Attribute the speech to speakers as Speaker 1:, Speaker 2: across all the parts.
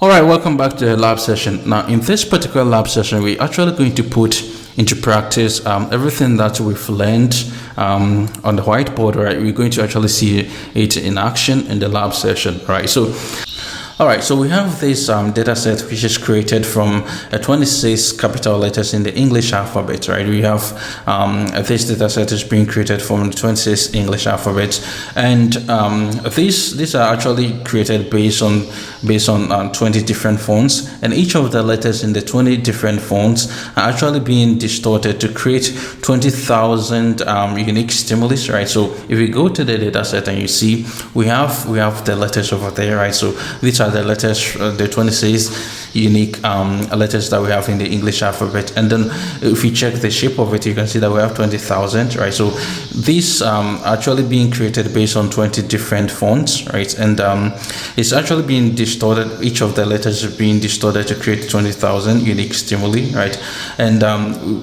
Speaker 1: All right, welcome back to the lab session. Now, in this particular lab session, we're actually going to put into practice everything that we've learned on the whiteboard, right? We're going to actually see it in action in the lab session, right? So we have this data set which is created from 26 capital letters in the English alphabet, right? We have this data set is being created from the 26 English alphabets, and these are actually created based on 20 different fonts, and each of the letters in the 20 different fonts are actually being distorted to create 20,000 unique stimuli, right? So if we go to the data set and you see we have the letters over there, right? So these are the letters, the 26 unique letters that we have in the English alphabet, and then if we check the shape of it, you can see that we have 20,000, right? So these actually being created based on 20 different fonts, right? And it's actually being distorted. Each of the letters is being distorted to create 20,000 unique stimuli, right? And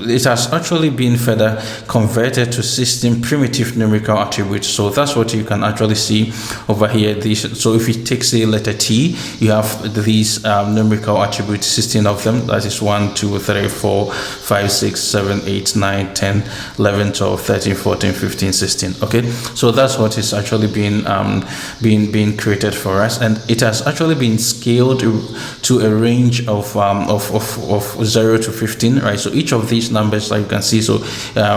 Speaker 1: it has actually been further converted to 16 primitive numerical attributes. So that's what you can actually see over here. So if you take, say, letter T, you have these numerical attributes, 16 of them. That is 1, 2, 3, 4, 5, 6, 7, 8, 9, 10, 11, 12, 13, 14, 15, 16. Okay, so that's what is actually being created for us, and it has actually been scaled to a range of 0 to 15, right? So each of these numbers that you can see, so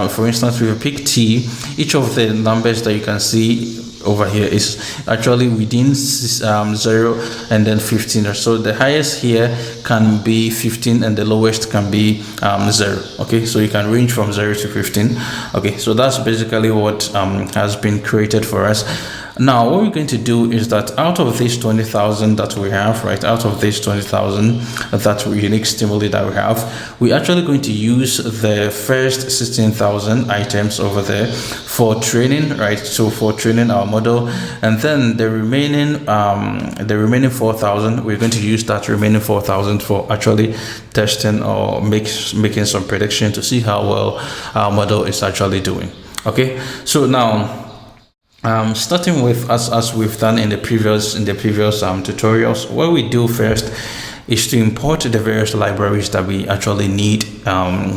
Speaker 1: for instance, if you pick T, each of the numbers that you can see over here is actually within 0 and then 15. So the highest here can be 15 and the lowest can be 0. Okay, so you can range from 0 to 15. Okay, so that's basically what has been created for us. Now, what we're going to do is that out of these 20,000 that we have, right, out of these 20,000 that unique stimuli that we have, we're actually going to use the first 16,000 items over there for training, right? So for training our model, and then the remaining 4,000, we're going to use that remaining 4,000 for actually testing or making some prediction to see how well our model is actually doing. Okay, so now, starting with as we've done in the previous tutorials, what we do first is to import the various libraries that we actually need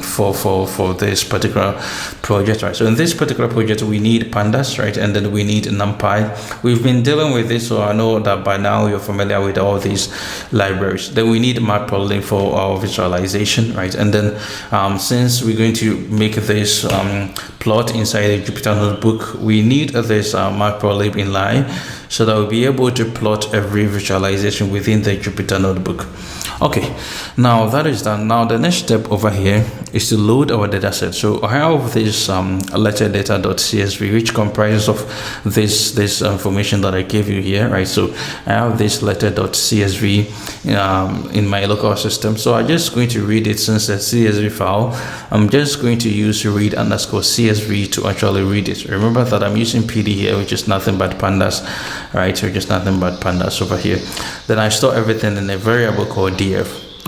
Speaker 1: for this particular project, right? So in this particular project, we need pandas, right? And then we need NumPy. We've been dealing with this, so I know that by now you're familiar with all these libraries. Then we need Matplotlib for our visualization, right? And then since we're going to make this plot inside a Jupyter notebook, we need this Matplotlib inline, so that we'll be able to plot every visualization within the Jupyter notebook. Okay, now that is done. Now the next step over here is to load our data set. So I have this letterdata.csv, which comprises of this information that I gave you here, right? So I have this letter.csv in my local system. So I'm just going to read it. Since it's a CSV file, I'm just going to use read_CSV to actually read it. Remember that I'm using PD here, which is nothing but pandas, right? So just nothing but pandas over here. Then I store everything in a variable called df.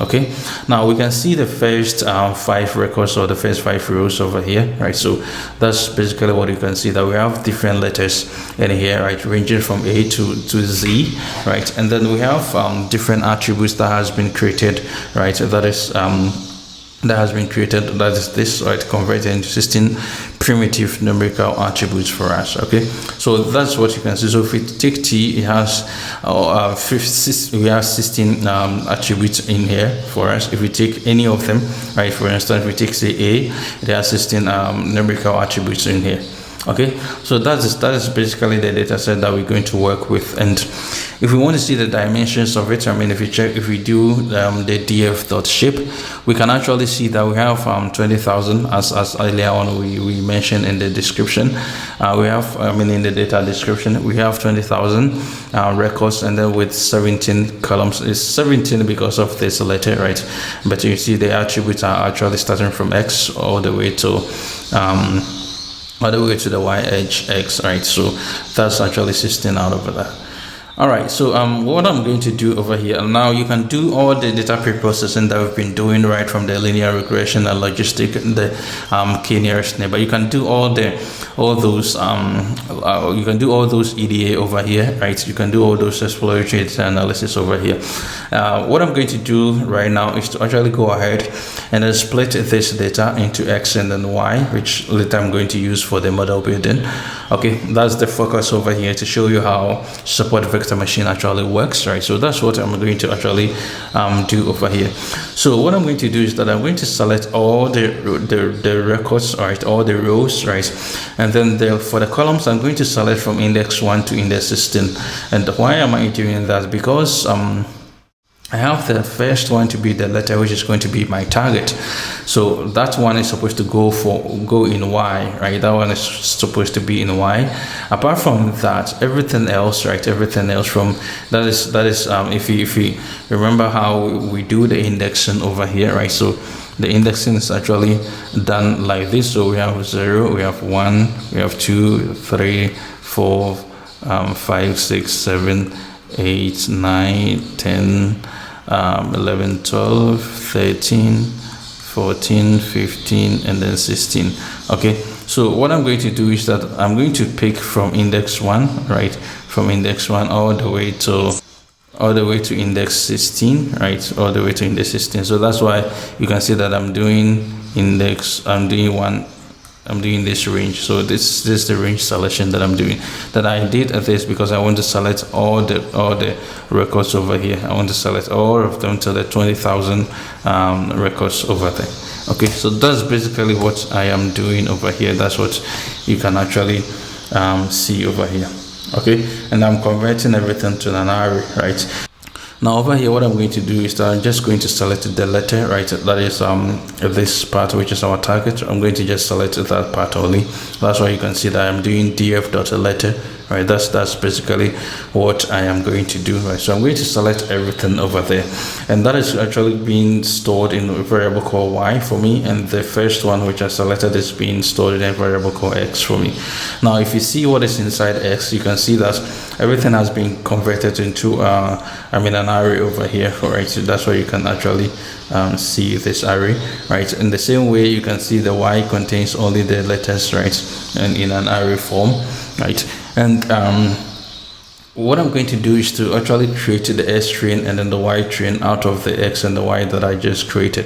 Speaker 1: Okay, now we can see the first 5 records or the first 5 rows over here, right? So that's basically what you can see, that we have different letters in here, right, ranging from A to Z, right? And then we have different attributes that has been created, right? So that is this, right, converted into 16 primitive numerical attributes for us. Okay, so that's what you can see. So if we take T, it has we have 16 attributes in here for us. If we take any of them, right, for instance, we take, say, A, it has 16 numerical attributes in here. Okay, so that is basically the data set that we're going to work with. And if we want to see the dimensions of it, I mean, if we do the df.shape, we can actually see that we have 20,000 as earlier on we mentioned in the description. We have, in the data description, we have 20,000 records, and then with 17 columns. It's 17 because of this letter, right? But you see the attributes are actually starting from X all the way to the y edge X, right? So that's actually 16 out of that. All right, so what I'm going to do over here now, you can do all the data pre-processing that we've been doing right from the linear regression and logistic and the k-nearest neighbor. You can do all those you can do all those EDA over here, right? You can do all those exploratory data analysis over here. What I'm going to do right now is to actually go ahead and then split this data into X and then Y, which later I'm going to use for the model building. Okay, that's the focus over here, to show you how support vector machine actually works, right? So that's what I'm going to actually do over here. So what I'm going to do is that I'm going to select all the records, right, all the rows, right, and then for the columns I'm going to select from index 1 to index 16. And why am I doing that? Because I have the first one to be the letter, which is going to be my target. So that one is supposed to go in Y, right? That one is supposed to be in Y. Apart from that, everything else, right? Everything else from that is if you remember how we do the indexing over here, right? So the indexing is actually done like this. So we have 0, we have 1, we have 2, 3, 4, 5, 6, 7, 8, 9, 10, 11, 12, 13, 14, 15, and then 16. Okay, so what I'm going to do is that I'm going to pick from index 1, right, from index 1 all the way to index 16, right, all the way to index 16. So that's why you can see that I'm doing this range. So this is the range selection that I'm doing. That I did this because I want to select all the records over here. I want to select all of them to the 20,000 records over there. Okay, so that's basically what I am doing over here. That's what you can actually see over here. Okay, and I'm converting everything to an array, right? Now over here, what I'm going to do is that I'm just going to select the letter, right? That is this part, which is our target. I'm going to just select that part only. That's why you can see that I'm doing df.letter, right? That's basically what I am going to do, right? So I'm going to select everything over there, and that is actually being stored in a variable called y for me, and the first one which I selected is being stored in a variable called x for me. Now if you see what is inside x, you can see that everything has been converted into an array over here, right? So that's why you can actually see this array, right? In the same way, you can see the y contains only the letters, right, and in an array form, right? And what I'm going to do is to actually create the S string and then the Y string out of the X and the Y that I just created.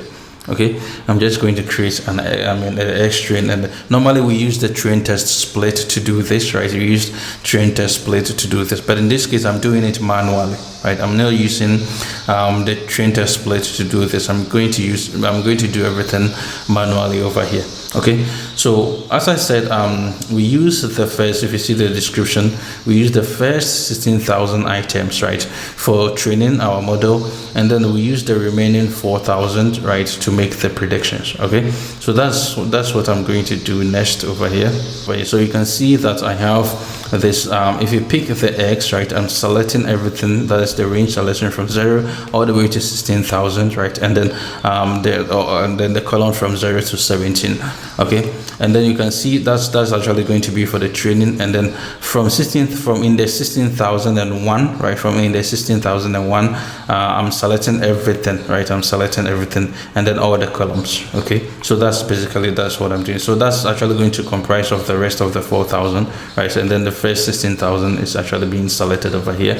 Speaker 1: Okay, I'm just going to create an X string, and normally we use the train test split to do this, right? We use train test split to do this, but in this case I'm doing it manually, right? I'm not using the train test split to do this. I'm going to do everything manually over here. Okay, so as I said, we use the first, if you see the description, we use the first 16,000 items, right, for training our model, and then we use the remaining 4,000, right, to make the predictions. Okay, so that's what I'm going to do next over here. So you can see that I have this, if you pick the X, right, I'm selecting everything, that is the range selection from 0 all the way to 16,000, right, and then the column from 0 to 17. Okay, and then you can see that's actually going to be for the training, and then from index 16,001, right, from index 16,001, I'm selecting everything, right, and then all the columns. Okay, so that's what I'm doing. So that's actually going to comprise of the rest of the 4,000, right, and then the first 16,000 is actually being selected over here.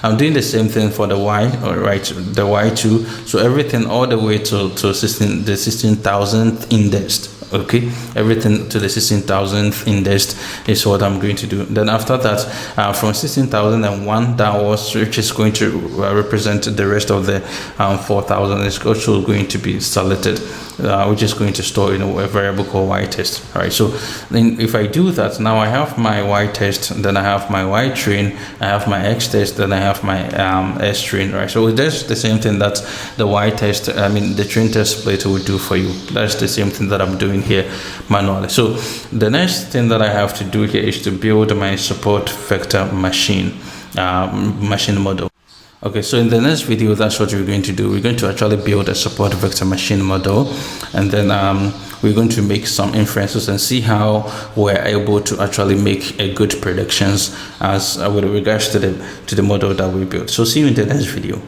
Speaker 1: I'm doing the same thing for the Y, right, the Y2, so everything all the way to the 16,000th indexed. Okay, everything to the 16,000th indexed is what I'm going to do. Then after that, from 16,001 downwards, which is going to represent the rest of the 4,000, is also going to be selected, which is going to store in a variable called y test. All right, so then if I do that, now I have my y test, then I have my y train, I have my x test, then I have my s train, right? So that's the same thing that the y test, the train test split will do for you. That's the same thing that I'm doing here manually. So the next thing that I have to do here is to build my support vector machine model. Okay, so in the next video, that's what we're going to do. We're going to actually build a support vector machine model, and then we're going to make some inferences and see how we're able to actually make a good predictions as with regards to the model that we built. So see you in the next video.